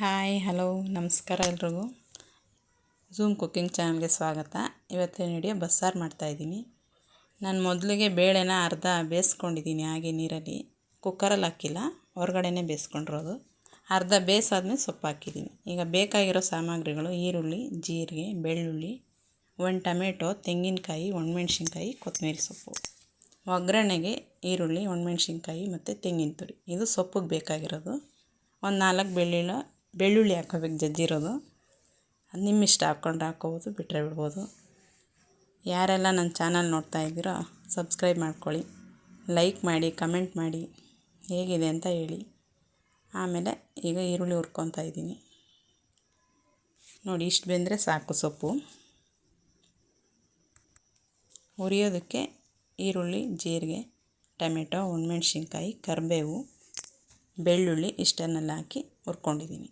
Hi hello ನಮಸ್ಕಾರ ಎಲ್ರಿಗೂ. Zoom cooking ಚಾನಲ್ಗೆ ಸ್ವಾಗತ. ಇವತ್ತಿನ ವಿಡಿಯೋ ಬಸ್ಸಾರು ಮಾಡ್ತಾಯಿದ್ದೀನಿ. ನಾನು ಮೊದಲಿಗೆ ಬೇಳೆನ ಅರ್ಧ ಬೇಯಿಸ್ಕೊಂಡಿದ್ದೀನಿ, ಹಾಗೆ ನೀರಲ್ಲಿ ಕುಕ್ಕರಲ್ಲಿ ಹಾಕಿಲ್ಲ, ಹೊರಗಡೆನೇ ಬೇಯಿಸ್ಕೊಂಡಿರೋದು. ಅರ್ಧ ಬೇಯಿಸಾದ್ಮೇಲೆ ಸೊಪ್ಪು ಹಾಕಿದ್ದೀನಿ. ಈಗ ಬೇಕಾಗಿರೋ ಸಾಮಗ್ರಿಗಳು: ಈರುಳ್ಳಿ, ಜೀರಿಗೆ, ಬೆಳ್ಳುಳ್ಳಿ, 1 ಟೊಮೆಟೊ, ತೆಂಗಿನಕಾಯಿ, ಒಣಮೆಣ್ಸಿನ್ಕಾಯಿ, ಕೊತ್ತಂಬರಿ ಸೊಪ್ಪು. ಒಗ್ಗರಣೆಗೆ ಈರುಳ್ಳಿ, ಒಣಮೆಣ್ಸಿನ್ಕಾಯಿ ಮತ್ತು ತೆಂಗಿನ ತುರಿ, ಇದು ಸೊಪ್ಪಿಗೆ ಬೇಕಾಗಿರೋದು. ಒಂದು 4 ಬೆಳ್ಳುಳ್ಳಿ ಹಾಕೋಬೇಕು, ಜಜ್ಜಿರೋದು. ಅದು ನಿಮ್ಮ ಇಷ್ಟ, ಹಾಕ್ಕೊಂಡ್ರೆ ಹಾಕ್ಕೋಬೋದು, ಬಿಟ್ಟರೆ ಬಿಡ್ಬೋದು. ಯಾರೆಲ್ಲ ನನ್ನ ಚಾನಲ್ ನೋಡ್ತಾ ಇದ್ದೀರೋ ಸಬ್ಸ್ಕ್ರೈಬ್ ಮಾಡ್ಕೊಳ್ಳಿ, ಲೈಕ್ ಮಾಡಿ, ಕಮೆಂಟ್ ಮಾಡಿ, ಹೇಗಿದೆ ಅಂತ ಹೇಳಿ. ಆಮೇಲೆ ಈಗ ಈರುಳ್ಳಿ ಹುರ್ಕೊತಾ ಇದ್ದೀನಿ. ನೋಡಿ, ಇಷ್ಟು ಬೆಂದರೆ ಸಾಕು ಸೊಪ್ಪು. ಹುರಿಯೋದಕ್ಕೆ ಈರುಳ್ಳಿ, ಜೀರಿಗೆ, ಟೊಮೆಟೊ, ಒಣಮೆಣ್ಸಿನ್ಕಾಯಿ, ಕರಿಬೇವು, ಬೆಳ್ಳುಳ್ಳಿ ಇಷ್ಟನ್ನೆಲ್ಲ ಹಾಕಿ ಹುರ್ಕೊಂಡಿದ್ದೀನಿ.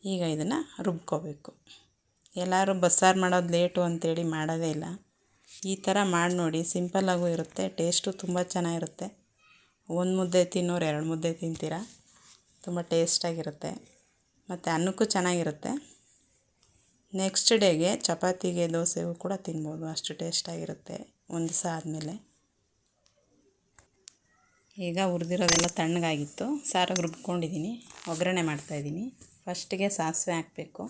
ಈಗ ಇದನ್ನು ರುಬ್ಕೋಬೇಕು. ಎಲ್ಲರೂ ಬಸ್ಸಾರು ಮಾಡೋದು ಲೇಟು ಅಂತೇಳಿ ಮಾಡೋದೇ ಇಲ್ಲ. ಈ ಥರ ಮಾಡಿ ನೋಡಿ, ಸಿಂಪಲ್ಲಾಗೂ ಇರುತ್ತೆ, ಟೇಸ್ಟು ತುಂಬ ಚೆನ್ನಾಗಿರುತ್ತೆ. 1 ಮುದ್ದೆ ತಿನ್ನೋರು 2 ಮುದ್ದೆ ತಿಂತೀರ, ತುಂಬ ಟೇಸ್ಟಾಗಿರುತ್ತೆ ಮತ್ತು ಅನ್ನಕ್ಕೂ ಚೆನ್ನಾಗಿರುತ್ತೆ. ನೆಕ್ಸ್ಟ್ ಡೇಗೆ ಚಪಾತಿಗೆ, ದೋಸೆಗೂ ಕೂಡ ತಿನ್ಬೋದು, ಅಷ್ಟು ಟೇಸ್ಟಾಗಿರುತ್ತೆ ಒಂದು ದಿವಸ ಆದಮೇಲೆ. ಈಗ ಹುರಿದಿರೋದೆಲ್ಲ ತಣ್ಣಗಾಗಿತ್ತು, ಸಾರಿಗೆ ರುಬ್ಕೊಂಡಿದ್ದೀನಿ. ಒಗ್ಗರಣೆ ಮಾಡ್ತಾಯಿದ್ದೀನಿ. ಫಸ್ಟಿಗೆ ಸಾಸಿವೆ ಹಾಕಬೇಕು.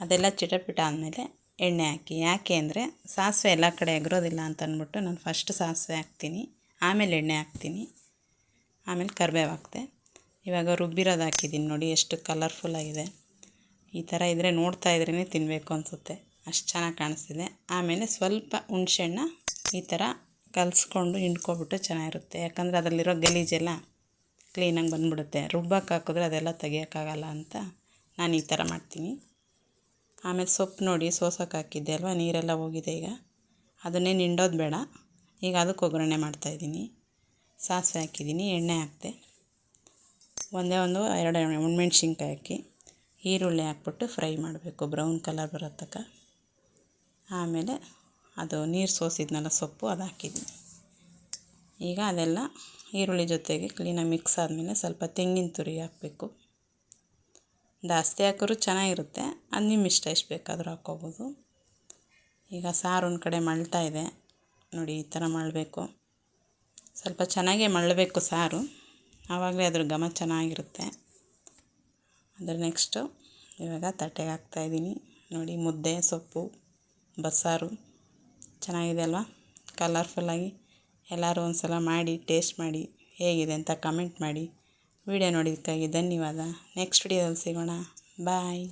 ಅದೆಲ್ಲ ಚಿಟಪಿಟ ಆದಮೇಲೆ ಎಣ್ಣೆ ಹಾಕಿ. ಯಾಕೆ ಅಂದರೆ ಸಾಸಿವೆ ಎಲ್ಲ ಕಡೆ ಎಗರೋದಿಲ್ಲ ಅಂತ ಅಂದ್ಬಿಟ್ಟು ನಾನು ಫಸ್ಟ್ ಸಾಸಿವೆ ಹಾಕ್ತೀನಿ, ಆಮೇಲೆ ಎಣ್ಣೆ ಹಾಕ್ತೀನಿ, ಆಮೇಲೆ ಕರಿಬೇವು ಹಾಕ್ತೆ. ಇವಾಗ ರುಬ್ಬಿರೋದು ಹಾಕಿದ್ದೀನಿ. ನೋಡಿ ಎಷ್ಟು ಕಲರ್ಫುಲ್ಲಾಗಿದೆ. ಈ ಥರ ಇದ್ದರೆ ನೋಡ್ತಾ ಇದ್ರೇ ತಿನ್ನಬೇಕು ಅನಿಸುತ್ತೆ, ಅಷ್ಟು ಚೆನ್ನಾಗಿ ಕಾಣಿಸ್ತಿದೆ. ಆಮೇಲೆ ಸ್ವಲ್ಪ ಹುಣಸೆಹಣ್ಣ ಈ ಥರ ಕಲಿಸ್ಕೊಂಡು ಹಿಂಡ್ಕೊಬಿಟ್ಟು ಚೆನ್ನಾಗಿರುತ್ತೆ. ಯಾಕಂದರೆ ಅದರಲ್ಲಿರೋ ಗಲೀಜೆಲ್ಲ ಕ್ಲೀನಾಗಿ ಬಂದುಬಿಡುತ್ತೆ. ರುಬ್ಬಕ್ಕೆ ಹಾಕಿದ್ರೆ ಅದೆಲ್ಲ ತೆಗಿಯೋಕ್ಕಾಗಲ್ಲ ಅಂತ ನಾನು ಈ ಥರ ಮಾಡ್ತೀನಿ. ಆಮೇಲೆ ಸೊಪ್ಪು ನೋಡಿ ಸೋಸೋಕೆ ಹಾಕಿದ್ದೆ ಅಲ್ವಾ, ನೀರೆಲ್ಲ ಹೋಗಿದೆ. ಈಗ ಅದನ್ನೇ ಹಿಂಡೋದು ಬೇಡ. ಈಗ ಅದಕ್ಕೆ ಒಗ್ಗರಣೆ ಮಾಡ್ತಾಯಿದ್ದೀನಿ. ಸಾಸಿವೆ ಹಾಕಿದ್ದೀನಿ, ಎಣ್ಣೆ ಹಾಕಿದೆ, ಒಂದು 2 ಒಣಮೆಣ್ಸಿನ್ಕಾಯಿ ಹಾಕಿ ಈರುಳ್ಳಿ ಹಾಕ್ಬಿಟ್ಟು ಫ್ರೈ ಮಾಡಬೇಕು, ಬ್ರೌನ್ ಕಲರ್ ಬರೋ ತನಕ. ಆಮೇಲೆ ಅದು ನೀರು ಸೋಸಿದ್ನಲ್ಲ ಸೊಪ್ಪು, ಅದು ಹಾಕಿದ್ದೀನಿ. ಈಗ ಅದೆಲ್ಲ ಈರುಳ್ಳಿ ಜೊತೆಗೆ ಕ್ಲೀನಾಗಿ ಮಿಕ್ಸ್ ಆದಮೇಲೆ ಸ್ವಲ್ಪ ತೆಂಗಿನ ತುರಿ ಹಾಕಬೇಕು. ಜಾಸ್ತಿ ಹಾಕಿದ್ರೂ ಚೆನ್ನಾಗಿರುತ್ತೆ, ಅದು ನಿಮ್ಮ ಇಷ್ಟ, ಎಷ್ಟು ಬೇಕಾದರೂ ಹಾಕ್ಕೋಬೋದು. ಈಗ ಸಾರು ಒಂದು ಕಡೆ ಮಳ್ತಾ ಇದೆ ನೋಡಿ, ಈ ಥರ ಮಳ್ಳಬೇಕು. ಸ್ವಲ್ಪ ಚೆನ್ನಾಗೇ ಮಳ್ಳಬೇಕು ಸಾರು, ಆವಾಗಲೇ ಅದ್ರ ಘಮ ಚೆನ್ನಾಗಿರುತ್ತೆ. ಅದ್ರ ನೆಕ್ಸ್ಟು ಇವಾಗ ತಟ್ಟೆಗೆ ಹಾಕ್ತಾಯಿದ್ದೀನಿ. ನೋಡಿ, ಮುದ್ದೆ, ಸೊಪ್ಪು, ಬಸ್ಸಾರು ಚೆನ್ನಾಗಿದೆ ಅಲ್ವಾ, ಕಲರ್ಫುಲ್ಲಾಗಿ. ಎಲ್ಲರೂ ಒಂದು ಸಲ ಮಾಡಿ ಟೇಸ್ಟ್ ಮಾಡಿ, ಹೇಗಿದೆ ಅಂತ ಕಮೆಂಟ್ ಮಾಡಿ. ವಿಡಿಯೋ ನೋಡಿದ್ದಕ್ಕಾಗಿ ಧನ್ಯವಾದ. ನೆಕ್ಸ್ಟ್ ವಿಡಿಯೋದಲ್ಲಿ ಸಿಗೋಣ. ಬಾಯ್.